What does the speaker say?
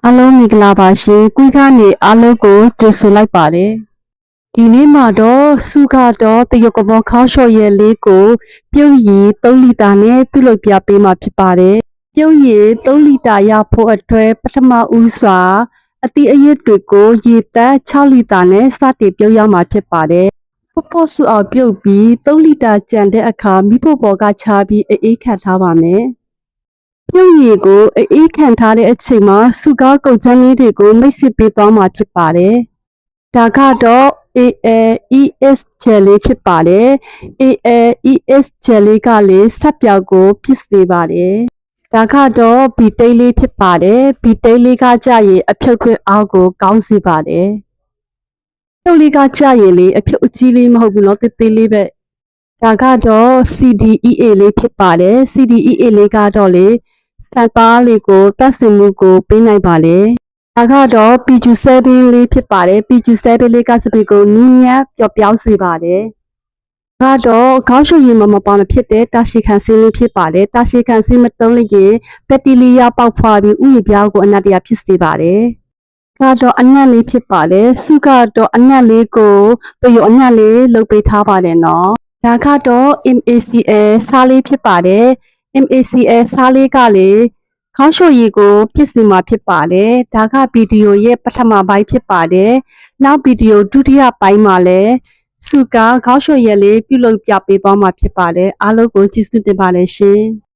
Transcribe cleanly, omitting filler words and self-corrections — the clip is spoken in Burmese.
အားလုံးမင်္ဂလာပါရှင်။ကွေးကနေအားလုံးကိုကြိုဆိုလိုက်ပါတယ်။ဒီနေ့မှာတော့စုကတော့တရုတ်ကမောခေါင်းလျှော်ရဲ့လေးကိုပြုတ်ရည်3လီတာနဲ့ပြုလုပ်ပြပေးမှာဖြစ်ပါတယ်။ပြုတ်ရည်3လီတာရဖို့အတွက်ပထမဦးစွာအသီးအရွက်တွေကိုရေသက်6လီတာနဲ့စတင်ပြုတ်ရမှာဖြစ်ပါတယ်။ပေါ့ပေါ့စုအောင်ပြုတ်ပြီး3လီတာကျန်တဲ့အခါမိဖို့ပေါ်ကချပြီးအေးခံထားပါမယ်။ပြုတ်ရည်ကိုအေးခံထားတဲ့အချိန်မှာစုကားကုန်ချမ်းလေးတွေကိုမိတ်ဆက်ပေးသွားမှာဖြစ်ပါတယ်။ဒါကတော့ ALES ဂျယ်လေးဖြစ်ပါတယ်။ ALES ဂျယ်လေးကလည်းဆက်ပြောက်ကိုဖြစ်စေပါတယ်။ဒါကတော့ဘီတိတ်လေးဖြစ်ပါတယ်။ဘီတိတ်လေးကကြရင်အဖြုတ်ခွင့်အားကိုကောင်းစေပါတယ်။ပြုတ်လေးကကြရင်လေအဖြုတ်အကြီးလေးမဟုတ်ဘူးနော်တေးသေးလေးပဲ။ဒါကတော့ CDEA လေးဖြစ်ပါတယ်။ CDEA လေးကတော့လေစံသားလေးကိုတက်ဆင်မှုကိုပေးနိုင်ပါလေ။ဒါကတော့ PQ7 လေးဖြစ်ပါတယ်။ PQ7 လေးကစပီကိုနူးညံ့ပျော့ပြောင်းစေပါတယ်။ဒါကတော့ခေါင်းရှုပ်ရည်မပါမဖြစ်တဲ့တာရှည်ခံဆေးလေးဖြစ်ပါတယ်။တာရှည်ခံဆေးမသုံးလို့ရင်ဘက်တီးရီးယားပေါက်ဖွာပြီးဥယျာဉ်ပြောင်းကိုအနက်တရဖြစ်စေပါတယ်။ဒါတော့အနက်လေးဖြစ်ပါတယ်။စုကတော့အနက်လေးကိုတရုတ်အနက်လေးလုပ်ပေးထားပါတယ်နော်။ဒါကတော့ MACL စားလေးဖြစ်ပါတယ်။ MACL စားလေးကလေခေါင်းလျှော်ရည်ကိုဖြစ်စေမှာဖြစ်ပါတယ်။ဒါကဗီဒီယိုရဲ့ပထမပိုင်းဖြစ်ပါတယ်။နောက်ဗီဒီယိုဒုတိယပိုင်းမှာလည်းစုကခေါင်းလျှော်ရည်လေးပြုလုပ်ပြပေးသွားမှာဖြစ်ပါတယ်။အားလုံးကိုကျေးဇူးတင်ပါတယ်ရှင်။